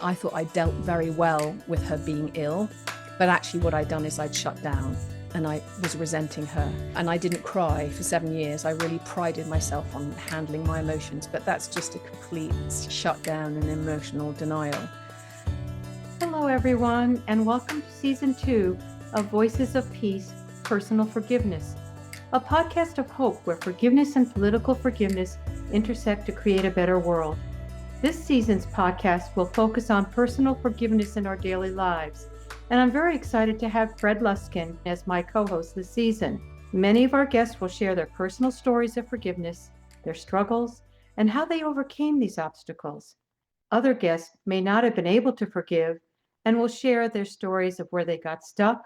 I thought I dealt very well with her being ill, but actually what I'd done is I'd shut down and I was resenting her. And I didn't cry for 7 years. I really prided myself on handling my emotions, but that's just a complete shutdown and emotional denial. Hello, everyone, and welcome to Season 2 of Voices of Peace, Personal Forgiveness, a podcast of hope where forgiveness and political forgiveness intersect to create a better world. This season's podcast will focus on personal forgiveness in our daily lives, and I'm very excited to have Fred Luskin as my co-host this season. Many of our guests will share their personal stories of forgiveness, their struggles, and how they overcame these obstacles. Other guests may not have been able to forgive and will share their stories of where they got stuck.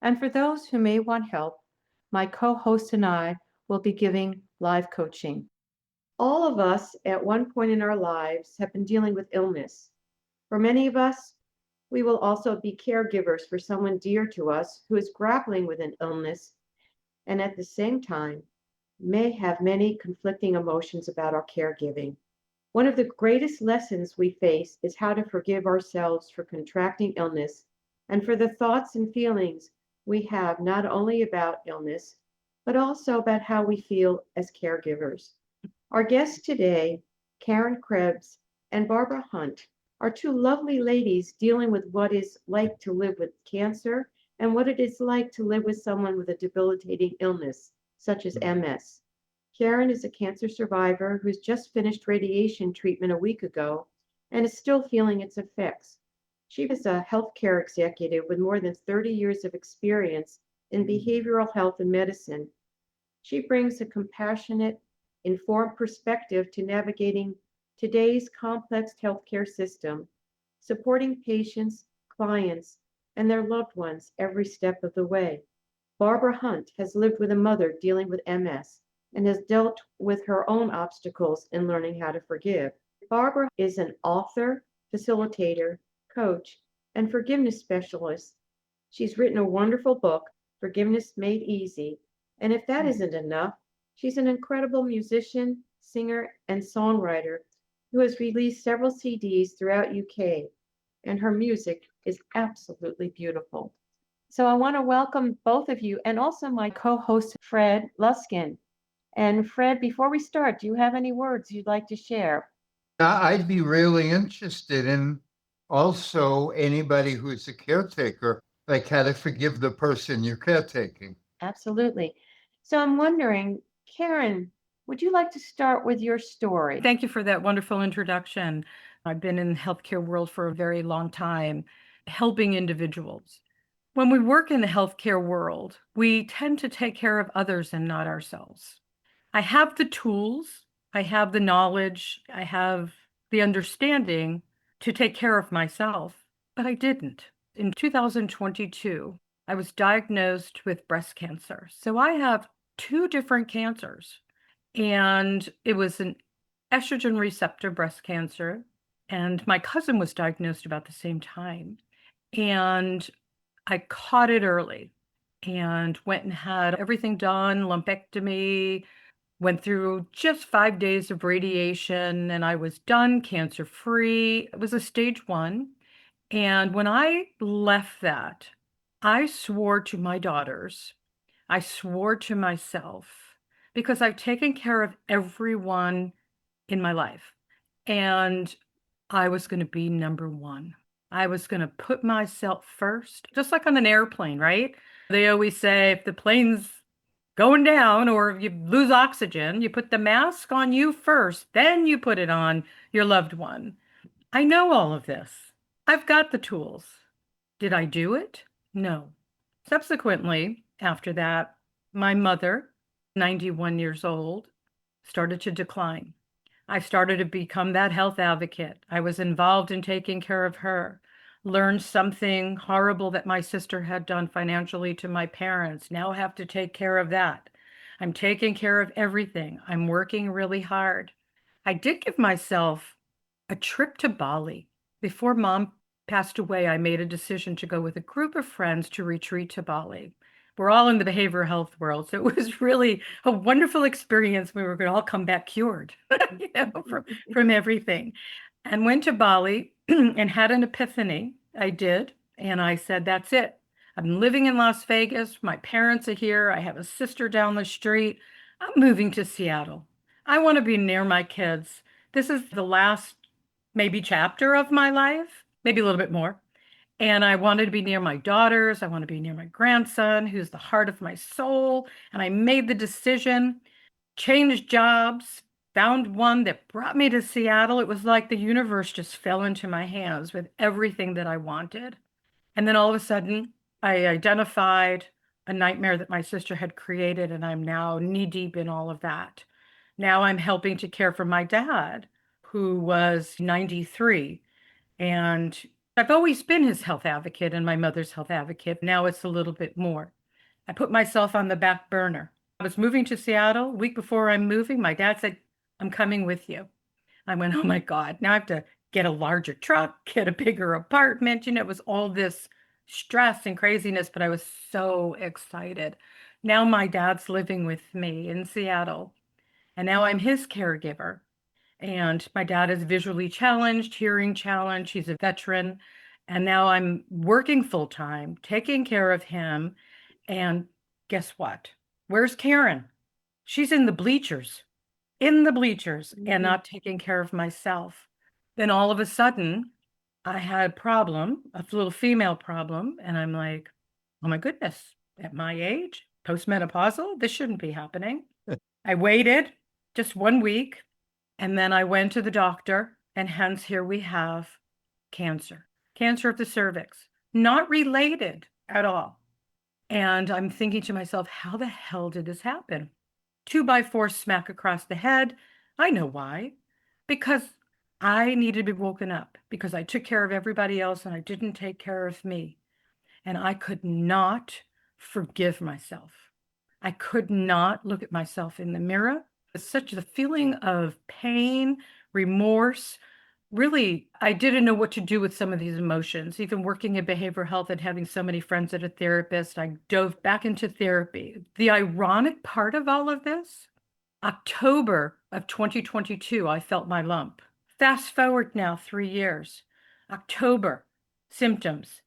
And for those who may want help, my co-host and I will be giving live coaching. All of us at one point in our lives have been dealing with illness. For many of us, we will also be caregivers for someone dear to us who is grappling with an illness and at the same time may have many conflicting emotions about our caregiving. One of the greatest lessons we face is how to forgive ourselves for contracting illness and for the thoughts and feelings we have not only about illness, but also about how we feel as caregivers. Our guests today, Karen Krebs and Barbara Hunt, are two lovely ladies dealing with what it's like to live with cancer and what it is like to live with someone with a debilitating illness, such as MS. Karen is a cancer survivor who's just finished radiation treatment a week ago and is still feeling its effects. She is a healthcare executive with more than 30 years of experience in behavioral health and medicine. She brings a compassionate, informed perspective to navigating today's complex healthcare system, supporting patients, clients, and their loved ones every step of the way. Barbara Hunt has lived with a mother dealing with MS and has dealt with her own obstacles in learning how to forgive. Barbara is an author, facilitator, coach, and forgiveness specialist. She's written a wonderful book, Forgiveness Made Easy, and if that isn't enough, she's an incredible musician, singer, and songwriter who has released several CDs throughout UK, and her music is absolutely beautiful. So I want to welcome both of you and also my co-host, Fred Luskin. And Fred, before we start, do you have any words you'd like to share? I'd be really interested in also anybody who's a caretaker, like how to forgive the person you're caretaking. Absolutely. So I'm wondering, Karen, would you like to start with your story? Thank you for that wonderful introduction. I've been in the healthcare world for a very long time, helping individuals. When we work in the healthcare world, we tend to take care of others and not ourselves. I have the tools, I have the knowledge, I have the understanding to take care of myself, but I didn't. In 2022, I was diagnosed with breast cancer. So I have two different cancers, and it was an estrogen receptor breast cancer, and my cousin was diagnosed about the same time. And I caught it early and went and had everything done, lumpectomy, went through just 5 days of radiation, and I was done, cancer free. It was a stage 1. And when I left that, I swore to my daughters, I swore to myself, because I've taken care of everyone in my life. And I was going to be number one. I was going to put myself first, just like on an airplane, right? They always say if the plane's going down or you lose oxygen, you put the mask on you first, then you put it on your loved one. I know all of this. I've got the tools. Did I do it? No. Subsequently, after that, my mother, 91 years old, started to decline. I started to become that health advocate. I was involved in taking care of her, learned something horrible that my sister had done financially to my parents. Now I have to take care of that. I'm taking care of everything. I'm working really hard. I did give myself a trip to Bali. Before Mom passed away, I made a decision to go with a group of friends to retreat to Bali. We're all in the behavioral health world, so it was really a wonderful experience. We were going to all come back cured, from everything. and went to Bali and had an epiphany. I did. And I said, that's it. I'm living in Las Vegas. My parents are here. I have a sister down the street. I'm moving to Seattle. I want to be near my kids. This is the last maybe chapter of my life, maybe a little bit more. And I wanted to be near my daughters. I want to be near my grandson, who's the heart of my soul. And I made the decision, changed jobs, found one that brought me to Seattle. It was like the universe just fell into my hands with everything that I wanted. And then all of a sudden, I identified a nightmare that my sister had created, and I'm now knee deep in all of that. Now I'm helping to care for my dad, who was 93. And I've always been his health advocate and my mother's health advocate. Now it's a little bit more. I put myself on the back burner. I was moving to Seattle. A week before I'm moving, my dad said, I'm coming with you. I went, oh my God, now I have to get a larger truck, get a bigger apartment. You know, it was all this stress and craziness, but I was so excited. Now my dad's living with me in Seattle, and now I'm his caregiver. And my dad is visually challenged, hearing challenged. He's a veteran. And now I'm working full time, taking care of him. And guess what? Where's Karen? She's in the bleachers and not taking care of myself. Then all of a sudden, I had a problem, a little female problem. And I'm like, oh my goodness, at my age, postmenopausal, this shouldn't be happening. I waited just 1 week. And then I went to the doctor, and hence here we have cancer of the cervix, not related at all. And I'm thinking to myself, how the hell did this happen? 2x4 smack across the head. I know why. Because I needed to be woken up, because I took care of everybody else and I didn't take care of me. And I could not forgive myself. I could not look at myself in the mirror. It's such a feeling of pain, remorse. Really, I didn't know what to do with some of these emotions. Even working in behavioral health and having so many friends that are therapists, I dove back into therapy. The ironic part of all of this, October of 2022, I felt my lump. Fast forward now 3 years. October, symptoms.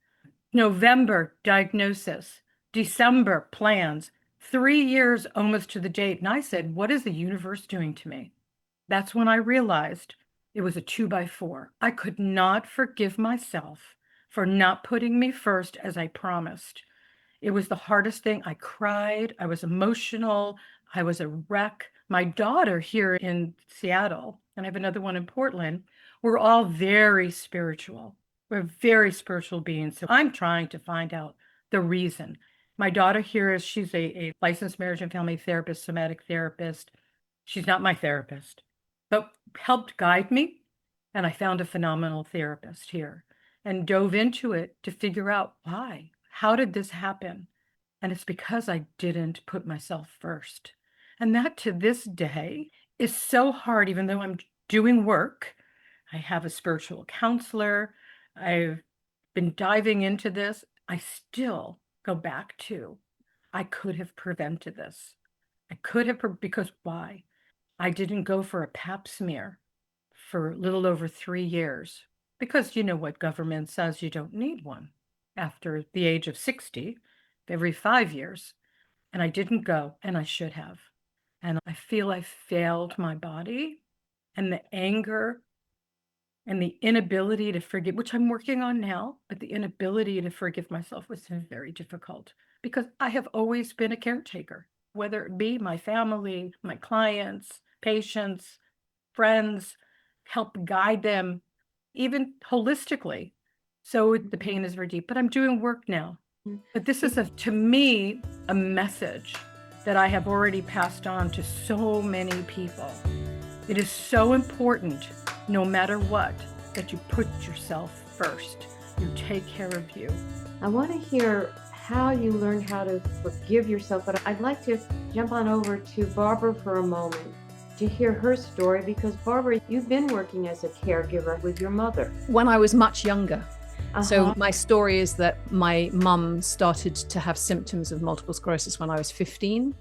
November, diagnosis. December, plans. 3 years almost to the date. And I said, what is the universe doing to me? That's when I realized it was a 2x4. I could not forgive myself for not putting me first as I promised. It was the hardest thing. I cried. I was emotional. I was a wreck. My daughter here in Seattle, and I have another one in Portland, we're all very spiritual. We're very spiritual beings. So I'm trying to find out the reason. My daughter here she's a licensed marriage and family therapist, somatic therapist. She's not my therapist, but helped guide me. And I found a phenomenal therapist here and dove into it to figure out why. How did this happen? And it's because I didn't put myself first. And that to this day is so hard, even though I'm doing work. I have a spiritual counselor. I've been diving into this. I still go back to, I could have prevented this. I could have, because why? I didn't go for a pap smear for a little over 3 years, because you know what government says, you don't need one after the age of 60, every 5 years. And I didn't go, and I should have. And I feel I failed my body, and the anger and the inability to forgive, which I'm working on now, but the inability to forgive myself was very difficult because I have always been a caretaker, whether it be my family, my clients, patients, friends, help guide them, even holistically. So the pain is very deep, but I'm doing work now. But this is, to me, a message that I have already passed on to so many people. It is so important, no matter what, that you put yourself first. You take care of you. I want to hear how you learned how to forgive yourself, but I'd like to jump on over to Barbara for a moment to hear her story, because Barbara, you've been working as a caregiver with your mother. When I was much younger. So my story is that my mum started to have symptoms of multiple sclerosis when I was 15.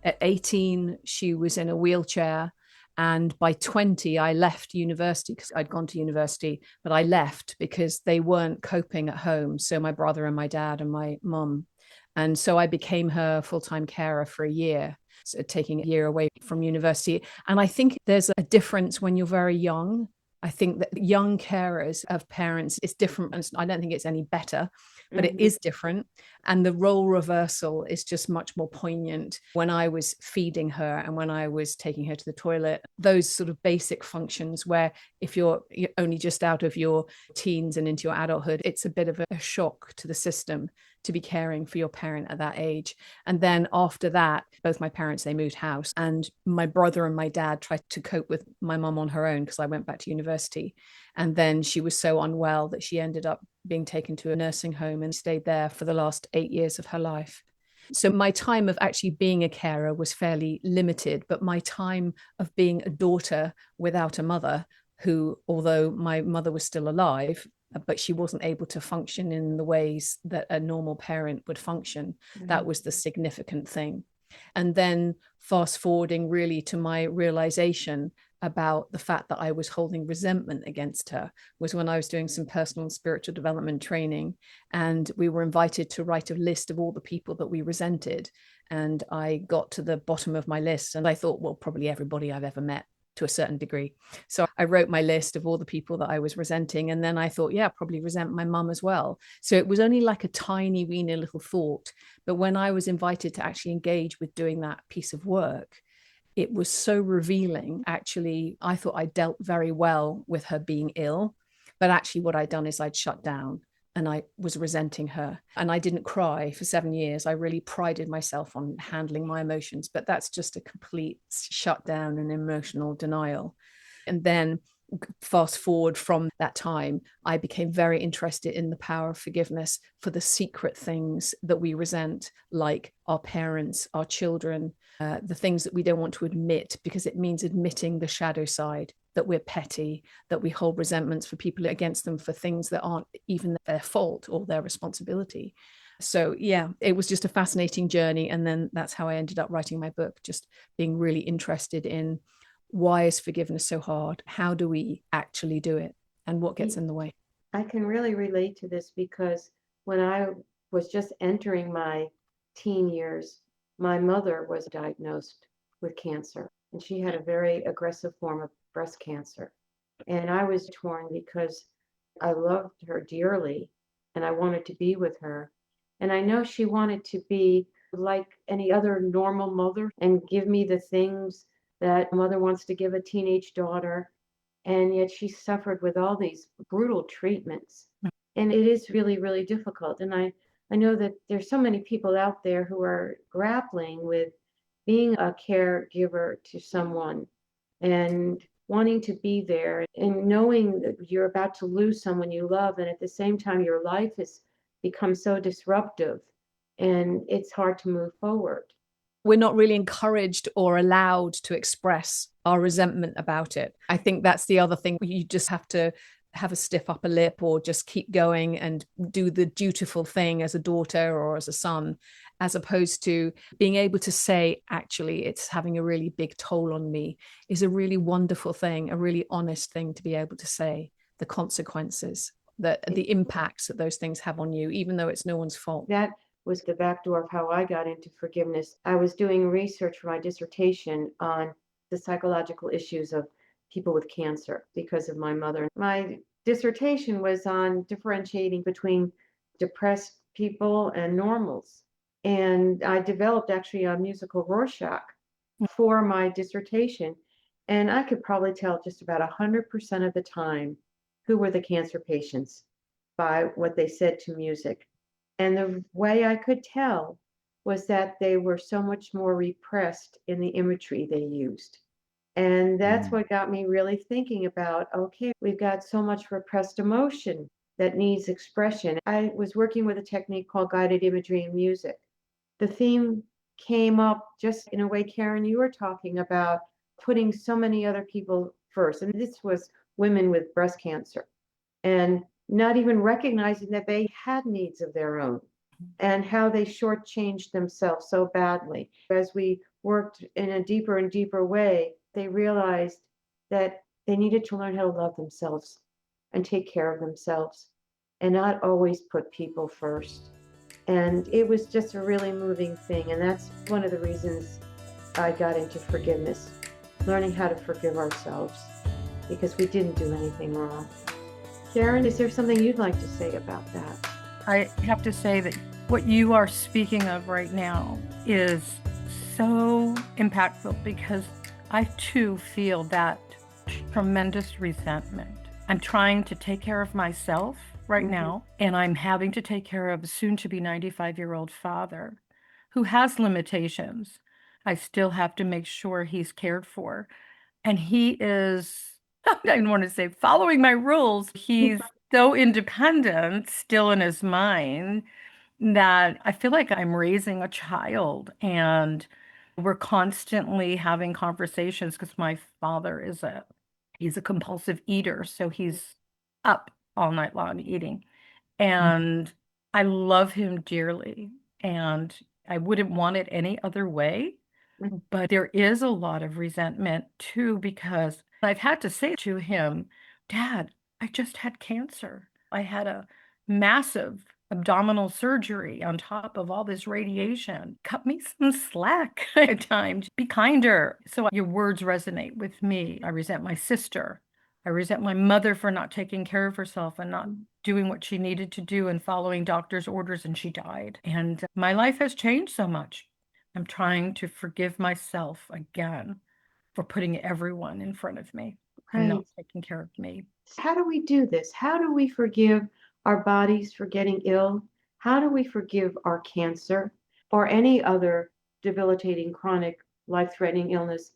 At 18, she was in a wheelchair And by 20, I left university because I'd gone to university, but I left because they weren't coping at home. So my brother and my dad and my mum. And so I became her full-time carer for a year, so taking a year away from university. And I think there's a difference when you're very young. I think that young carers of parents is different. And I don't think it's any better, but it is different. And the role reversal is just much more poignant when I was feeding her and when I was taking her to the toilet. Those sort of basic functions where if you're only just out of your teens and into your adulthood, it's a bit of a shock to the system to be caring for your parent at that age. And then after that, both my parents, they moved house, and my brother and my dad tried to cope with my mum on her own because I went back to university. And then she was so unwell that she ended up being taken to a nursing home and stayed there for the last 8 years of her life. So my time of actually being a carer was fairly limited, but my time of being a daughter without a mother, who, although my mother was still alive, but she wasn't able to function in the ways that a normal parent would function. That was the significant thing. And then fast forwarding really to my realization about the fact that I was holding resentment against her was when I was doing some personal and spiritual development training, and we were invited to write a list of all the people that we resented. And I got to the bottom of my list and I thought, well, probably everybody I've ever met to a certain degree. So I wrote my list of all the people that I was resenting. And then I thought, yeah, probably resent my mum as well. So it was only like a tiny, weeny little thought. But when I was invited to actually engage with doing that piece of work, it was so revealing. Actually, I thought I dealt very well with her being ill. But actually what I'd done is I'd shut down and I was resenting her. And I didn't cry for 7 years. I really prided myself on handling my emotions, but that's just a complete shutdown and emotional denial. And then fast forward from that time, I became very interested in the power of forgiveness for the secret things that we resent, like our parents, our children, the things that we don't want to admit, because it means admitting the shadow side, that we're petty, that we hold resentments for people against them for things that aren't even their fault or their responsibility. So yeah, it was just a fascinating journey. And then that's how I ended up writing my book, just being really interested in why is forgiveness so hard? How do we actually do it? And what gets in the way? I can really relate to this because when I was just entering my teen years, my mother was diagnosed with cancer, and she had a very aggressive form of breast cancer. And I was torn because I loved her dearly and I wanted to be with her. And I know she wanted to be like any other normal mother and give me the things that a mother wants to give a teenage daughter. And yet she suffered with all these brutal treatments. And it is really, really difficult. And I know that there's so many people out there who are grappling with being a caregiver to someone and wanting to be there and knowing that you're about to lose someone you love. And at the same time, your life has become so disruptive and it's hard to move forward. We're not really encouraged or allowed to express our resentment about it. I think that's the other thing. You just have to have a stiff upper lip or just keep going and do the dutiful thing as a daughter or as a son, as opposed to being able to say, actually, it's having a really big toll on me, is a really wonderful thing, a really honest thing to be able to say, the consequences, the impacts that those things have on you, even though it's no one's fault. That was the back door of how I got into forgiveness. I was doing research for my dissertation on the psychological issues of people with cancer because of my mother. My dissertation was on differentiating between depressed people and normals. And I developed actually a musical Rorschach for my dissertation. And I could probably tell just about 100% of the time who were the cancer patients by what they said to music. And the way I could tell was that they were so much more repressed in the imagery they used. And that's what got me really thinking about, okay, we've got so much repressed emotion that needs expression. I was working with a technique called guided imagery in music. The theme came up just in a way, Karen, you were talking about putting so many other people first. And this was women with breast cancer. And not even recognizing that they had needs of their own and how they shortchanged themselves so badly. As we worked in a deeper and deeper way, they realized that they needed to learn how to love themselves and take care of themselves and not always put people first. And it was just a really moving thing. And that's one of the reasons I got into forgiveness, learning how to forgive ourselves because we didn't do anything wrong. Sharon, is there something you'd like to say about that? I have to say that what you are speaking of right now is so impactful because I too feel that tremendous resentment. I'm trying to take care of myself right now, and I'm having to take care of a soon-to-be 95-year-old father who has limitations. I still have to make sure he's cared for. And he is, I don't want to say following my rules. He's so independent still in his mind that I feel like I'm raising a child, and we're constantly having conversations because my father he's a compulsive eater, so he's up all night long eating. And I love him dearly, and I wouldn't want it any other way. But there is a lot of resentment too, because I've had to say to him, Dad, I just had cancer. I had a massive abdominal surgery on top of all this radiation. Cut me some slack at times. Be kinder. So your words resonate with me. I resent my sister. I resent my mother for not taking care of herself and not doing what she needed to do and following doctor's orders, and she died. And my life has changed so much. I'm trying to forgive myself again for putting everyone in front of me and not taking care of me. How do we do this? How do we forgive our bodies for getting ill? How do we forgive our cancer or any other debilitating, chronic, life-threatening illness?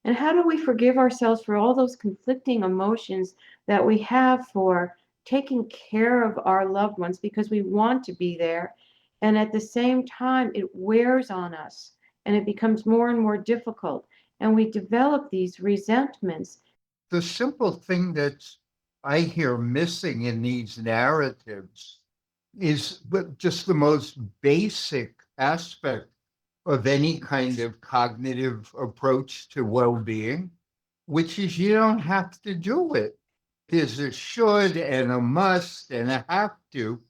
And how do we forgive ourselves for all those conflicting emotions that we have for taking care of our loved ones because we want to be there? And at the same time, it wears on us and it becomes more and more difficult. And we develop these resentments. The simple thing that I hear missing in these narratives is just the most basic aspect of any kind of cognitive approach to well-being, which is you don't have to do it. There's a should and a must and a have to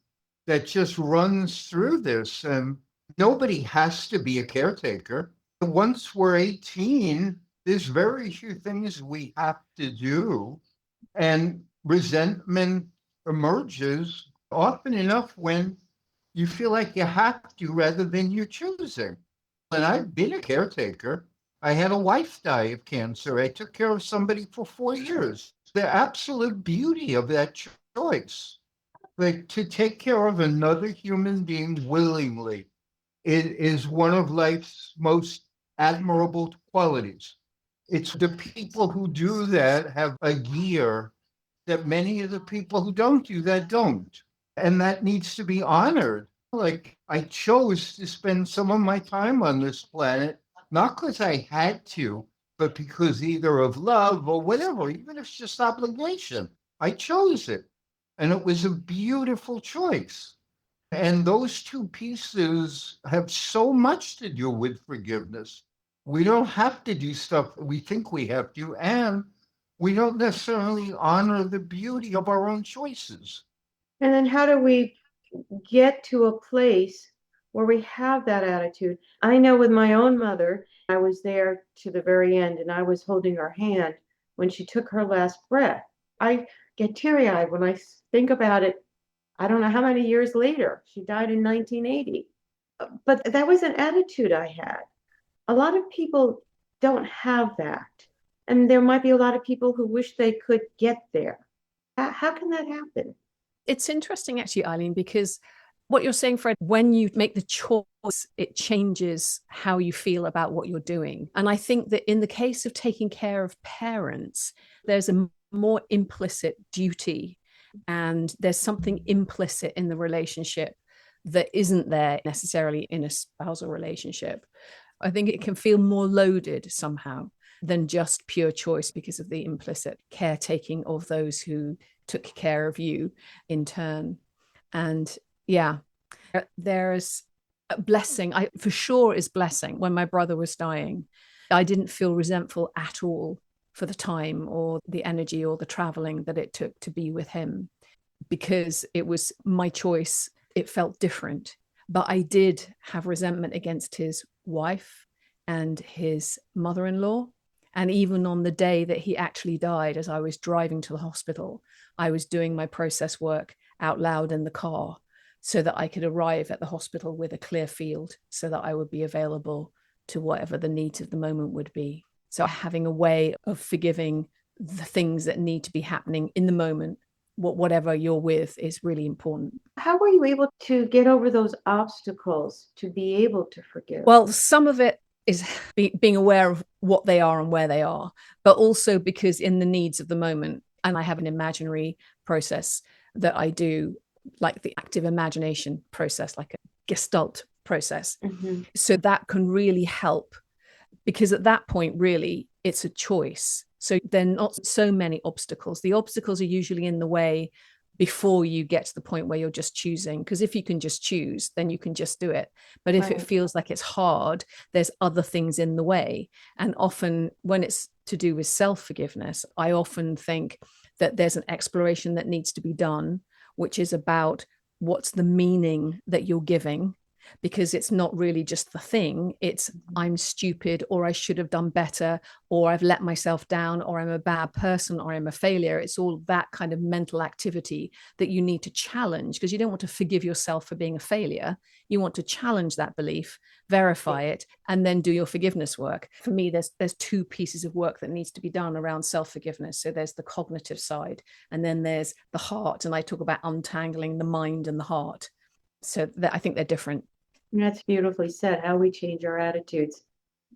that just runs through this. And nobody has to be a caretaker. Once we're 18, there's very few things we have to do. And resentment emerges often enough when you feel like you have to rather than you're choosing. And I've been a caretaker. I had a wife die of cancer. I took care of somebody for 4 years. The absolute beauty of that choice, like to take care of another human being willingly, it is one of life's most admirable qualities. It's the people who do that have a gear that many of the people who don't do that don't. And that needs to be honored. Like, I chose to spend some of my time on this planet, not because I had to, but because either of love or whatever, even if it's just obligation. I chose it. And it was a beautiful choice. And those two pieces have so much to do with forgiveness. We don't have to do stuff we think we have to, and we don't necessarily honor the beauty of our own choices. And then how do we get to a place where we have that attitude? I know with my own mother, I was there to the very end, and I was holding her hand when she took her last breath. I get teary-eyed when I think about it. I don't know how many years later. She died in 1980. But that was an attitude I had. A lot of people don't have that. And there might be a lot of people who wish they could get there. How can that happen? It's interesting, actually, Eileen, because what you're saying, Fred, when you make the choice, it changes how you feel about what you're doing. And I think that in the case of taking care of parents, there's a more implicit duty, and there's something implicit in the relationship that isn't there necessarily in a spousal relationship. I think it can feel more loaded somehow than just pure choice because of the implicit caretaking of those who took care of you in turn. And yeah, there's a blessing. I for sure is blessing. When my brother was dying, I didn't feel resentful at all for the time or the energy or the traveling that it took to be with him, because it was my choice. It felt different. But I did have resentment against his wife and his mother-in-law. And even on the day that he actually died, as I was driving to the hospital, I was doing my process work out loud in the car so that I could arrive at the hospital with a clear field so that I would be available to whatever the needs of the moment would be. So having a way of forgiving the things that need to be happening in the moment, whatever you're with, is really important. How were you able to get over those obstacles to be able to forgive? Well, some of it is being aware of what they are and where they are, but also because in the needs of the moment, and I have an imaginary process that I do, like the active imagination process, like a Gestalt process. Mm-hmm. So that can really help, because at that point, really, it's a choice. So there are not so many obstacles. The obstacles are usually in the way before you get to the point where you're just choosing. Because if you can just choose, then you can just do it. But if it feels like it's hard, there's other things in the way. And often when it's to do with self-forgiveness, I often think that there's an exploration that needs to be done, which is about what's the meaning that you're giving. Because it's not really just the thing, it's I'm stupid, or I should have done better, or I've let myself down, or I'm a bad person, or I'm a failure. It's all that kind of mental activity that you need to challenge, because you don't want to forgive yourself for being a failure. You want to challenge that belief, verify it, and then do your forgiveness work. For me, there's two pieces of work that needs to be done around self-forgiveness. So there's the cognitive side, and then there's the heart. And I talk about untangling the mind and the heart. So I think they're different. And that's beautifully said, how we change our attitudes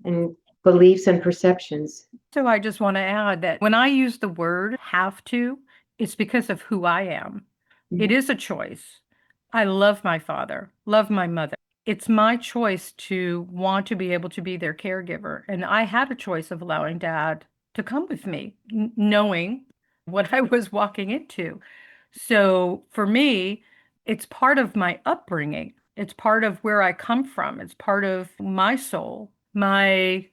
and beliefs and perceptions. So I just want to add that when I use the word have to, it's because of who I am. Mm-hmm. It is a choice. I love my father, love my mother. It's my choice to want to be able to be their caregiver. And I had a choice of allowing Dad to come with me, knowing what I was walking into. So for me, it's part of my upbringing. It's part of where I come from. It's part of my soul. My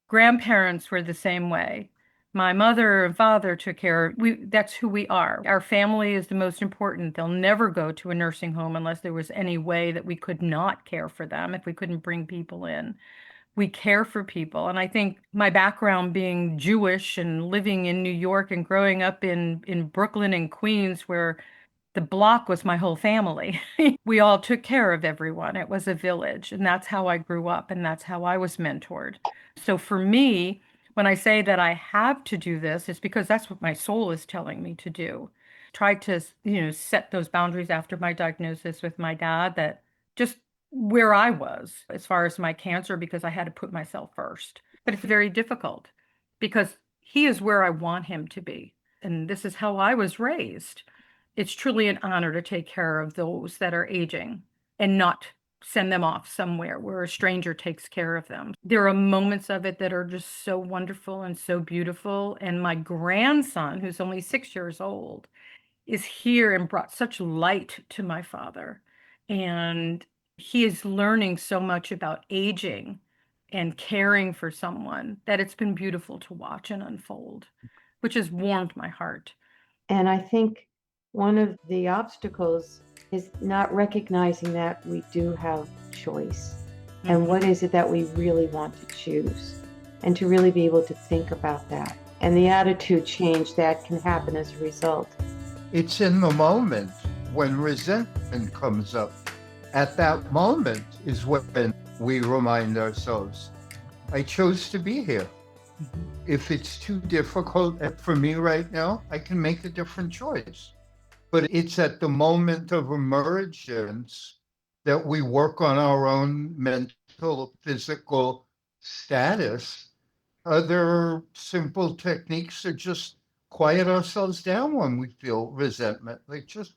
grandparents were the same way. My mother and father took care. That's who we are. Our family is the most important. They'll never go to a nursing home unless there was any way that we could not care for them, if we couldn't bring people in. We care for people. And I think my background being Jewish and living in New York and growing up in Brooklyn and Queens, where the block was my whole family. We all took care of everyone. It was a village. And that's how I grew up. And that's how I was mentored. So for me, when I say that I have to do this, it's because that's what my soul is telling me to do. Try to, set those boundaries after my diagnosis with my dad, that just where I was as far as my cancer, because I had to put myself first. But it's very difficult because he is where I want him to be. And this is how I was raised. It's truly an honor to take care of those that are aging and not send them off somewhere where a stranger takes care of them. There are moments of it that are just so wonderful and so beautiful. And my grandson, who's only 6 years old, is here and brought such light to my father. And he is learning so much about aging and caring for someone that it's been beautiful to watch and unfold, which has warmed my heart. And I think one of the obstacles is not recognizing that we do have choice. Mm-hmm. And what is it that we really want to choose? And to really be able to think about that. And the attitude change that can happen as a result. It's in the moment when resentment comes up. At that moment is when we remind ourselves, I chose to be here. Mm-hmm. If it's too difficult for me right now, I can make a different choice. But it's at the moment of emergence that we work on our own mental, physical status. Other simple techniques are just quiet ourselves down when we feel resentment. Like just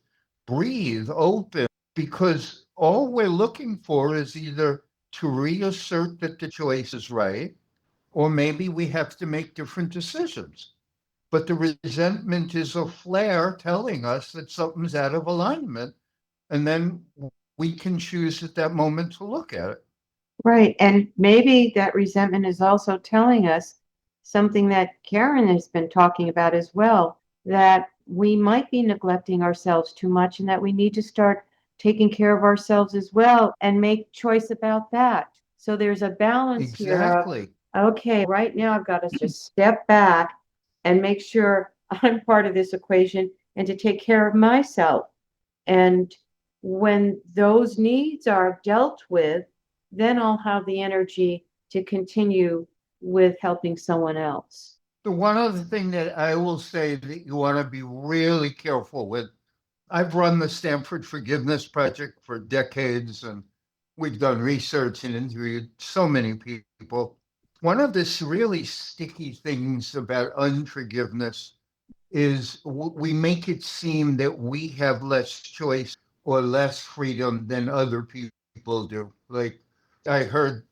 breathe, open, because all we're looking for is either to reassert that the choice is right, or maybe we have to make different decisions. But the resentment is a flare telling us that something's out of alignment. And then we can choose at that moment to look at it. Right. And maybe that resentment is also telling us something that Karen has been talking about as well, that we might be neglecting ourselves too much and that we need to start taking care of ourselves as well and make choice about that. So there's a balance here of, Exactly. okay, right now I've got to just step back and make sure I'm part of this equation and to take care of myself. And when those needs are dealt with, then I'll have the energy to continue with helping someone else. The one other thing that I will say that you want to be really careful with, I've run the Stanford Forgiveness Project for decades, and we've done research and interviewed so many people. One of the really sticky things about unforgiveness is we make it seem that we have less choice or less freedom than other people do. Like I heard,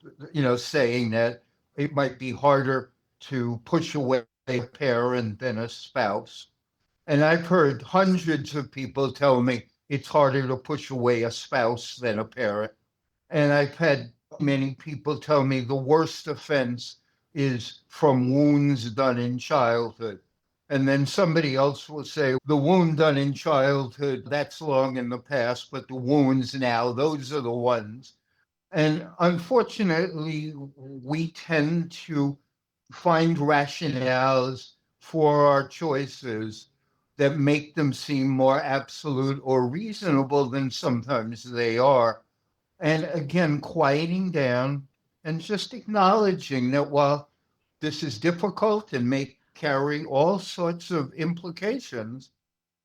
saying that it might be harder to push away a parent than a spouse. And I've heard hundreds of people tell me it's harder to push away a spouse than a parent. And I've had many people tell me the worst offense is from wounds done in childhood. And then somebody else will say, the wound done in childhood, that's long in the past, but the wounds now, those are the ones. And unfortunately, we tend to find rationales for our choices that make them seem more absolute or reasonable than sometimes they are. And again, quieting down and just acknowledging that while this is difficult and may carry all sorts of implications,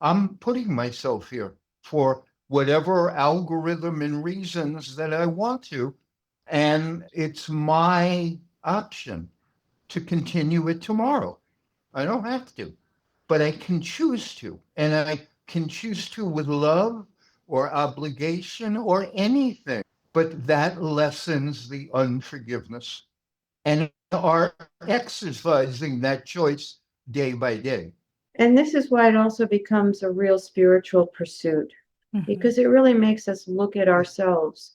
I'm putting myself here for whatever algorithm and reasons that I want to. And it's my option to continue it tomorrow. I don't have to, but I can choose to. And I can choose to with love or obligation or anything. But that lessens the unforgiveness and are exercising that choice day by day. And this is why it also becomes a real spiritual pursuit, because it really makes us look at ourselves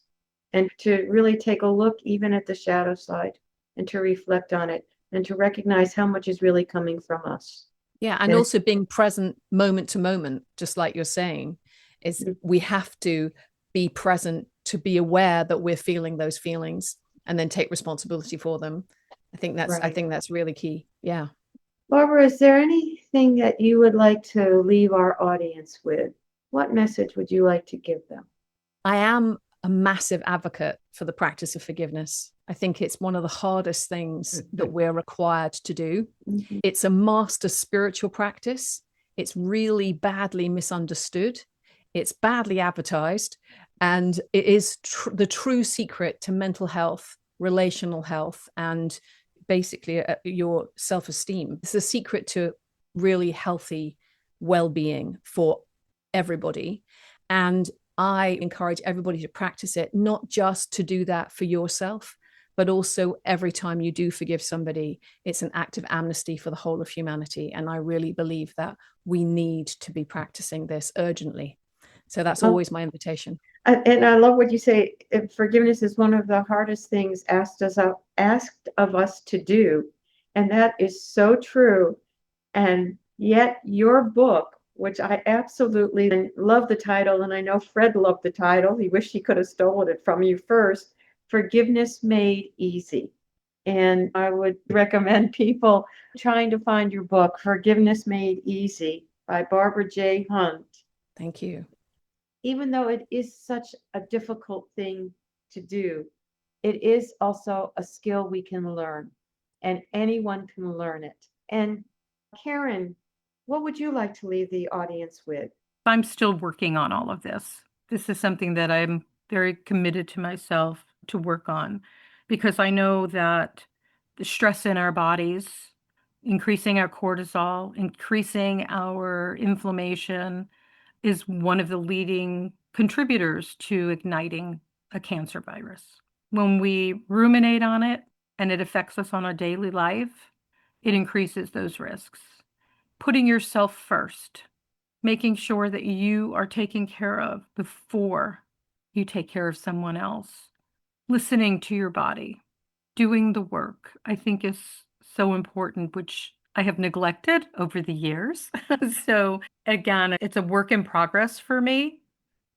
and to really take a look even at the shadow side and to reflect on it and to recognize how much is really coming from us. Yeah. And also being present moment to moment, just like you're saying, is we have to be present to be aware that we're feeling those feelings and then take responsibility for them. I think that's really key. Yeah. Barbara, is there anything that you would like to leave our audience with? What message would you like to give them? I am a massive advocate for the practice of forgiveness. I think it's one of the hardest things that we're required to do. Mm-hmm. It's a master spiritual practice. It's really badly misunderstood. It's badly advertised. And it is the true secret to mental health, relational health, and basically your self-esteem. It's the secret to really healthy well-being for everybody. And I encourage everybody to practice it, not just to do that for yourself, but also every time you do forgive somebody, it's an act of amnesty for the whole of humanity. And I really believe that we need to be practicing this urgently. So that's always my invitation. And I love what you say. Forgiveness is one of the hardest things asked of us to do. And that is so true. And yet your book, which I absolutely love the title, and I know Fred loved the title. He wished he could have stolen it from you first, Forgiveness Made Easy. And I would recommend people trying to find your book, Forgiveness Made Easy by Barbara J. Hunt. Thank you. Even though it is such a difficult thing to do, it is also a skill we can learn, and anyone can learn it. And Karen, what would you like to leave the audience with? I'm still working on all of this. This is something that I'm very committed to myself to work on, because I know that the stress in our bodies, increasing our cortisol, increasing our inflammation, is one of the leading contributors to igniting a cancer virus. When we ruminate on it and it affects us on our daily life, it increases those risks. Putting yourself first, making sure that you are taken care of before you take care of someone else, Listening to your body, doing the work, I think is so important, which I have neglected over the years. So again, it's a work in progress for me,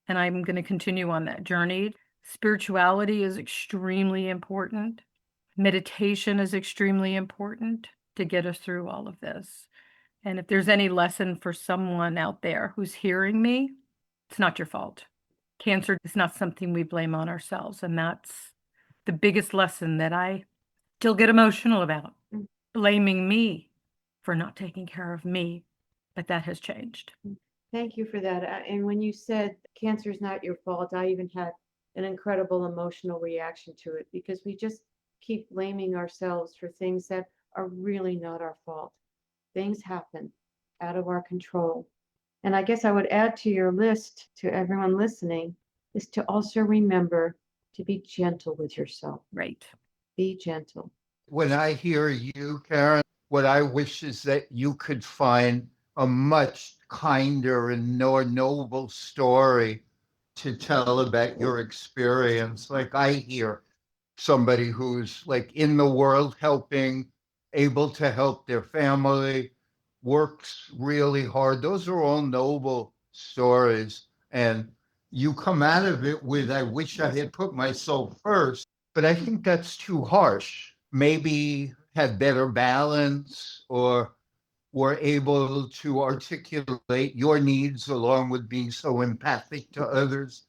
and I'm going to continue on that journey. Spirituality is extremely important. Meditation is extremely important to get us through all of this. And if there's any lesson for someone out there who's hearing me, it's not your fault. Cancer is not something we blame on ourselves. And that's the biggest lesson that I still get emotional about, blaming me for not taking care of me. But that has changed. Thank you for that. And when you said cancer is not your fault, I even had an incredible emotional reaction to it, because we just keep blaming ourselves for things that are really not our fault. Things happen out of our control. And I guess I would add to your list, to everyone listening, is to also remember to be gentle with yourself. Right. Be gentle. When I hear you, Karen, what I wish is that you could find a much kinder and more noble story to tell about your experience. Like I hear somebody who's like in the world helping, able to help their family, works really hard. Those are all noble stories. And you come out of it with, I wish I had put myself first, but I think that's too harsh. Maybe had better balance, or were able to articulate your needs along with being so empathic to others.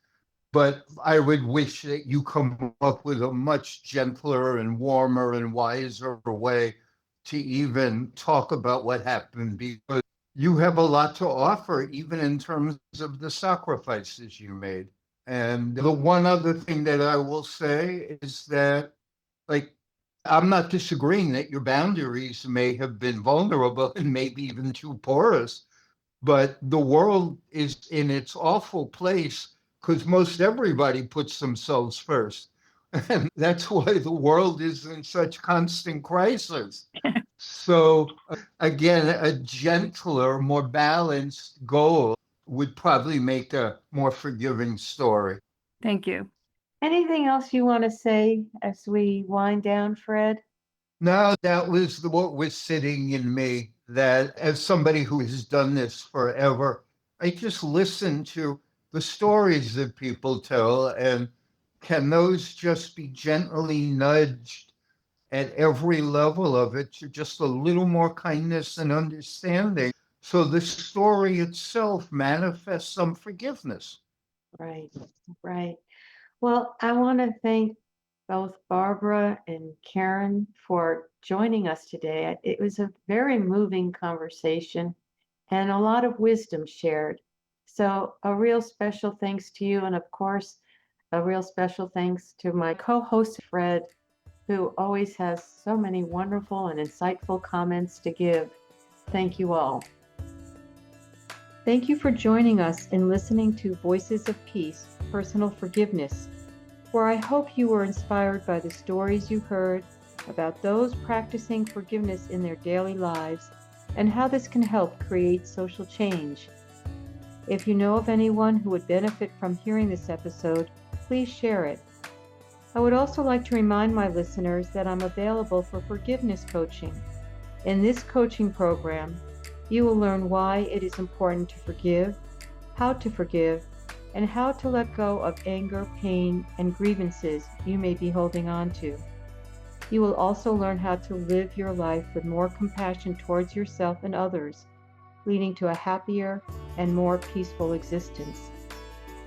But I would wish that you come up with a much gentler and warmer and wiser way to even talk about what happened, because you have a lot to offer, even in terms of the sacrifices you made. And the one other thing that I will say is that, like, I'm not disagreeing that your boundaries may have been vulnerable and maybe even too porous, but the world is in its awful place because most everybody puts themselves first. And that's why the world is in such constant crisis. So, again, a gentler, more balanced goal would probably make a more forgiving story. Thank you. Anything else you want to say as we wind down, Fred? No, that was what was sitting in me, that as somebody who has done this forever, I just listen to the stories that people tell, and can those just be gently nudged at every level of it to just a little more kindness and understanding, so the story itself manifests some forgiveness. Right, right. Well, I want to thank both Barbara and Karen for joining us today. It was a very moving conversation and a lot of wisdom shared. So a real special thanks to you. And of course, a real special thanks to my co-host, Fred, who always has so many wonderful and insightful comments to give. Thank you all. Thank you for joining us in listening to Voices of Peace, Personal Forgiveness, where I hope you were inspired by the stories you heard about those practicing forgiveness in their daily lives and how this can help create social change. If you know of anyone who would benefit from hearing this episode, please share it. I would also like to remind my listeners that I'm available for forgiveness coaching. In this coaching program, you will learn why it is important to forgive, how to forgive, and how to let go of anger, pain, and grievances you may be holding on to. You will also learn how to live your life with more compassion towards yourself and others, leading to a happier and more peaceful existence.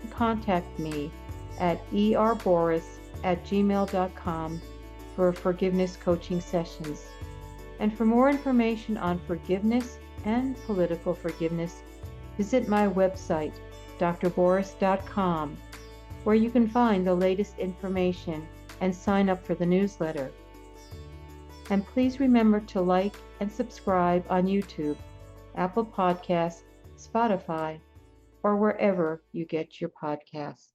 Contact me at erboris@gmail.com for forgiveness coaching sessions. And for more information on forgiveness and political forgiveness, visit my website, drboris.com, where you can find the latest information and sign up for the newsletter. And please remember to like and subscribe on YouTube, Apple Podcasts, Spotify, or wherever you get your podcasts.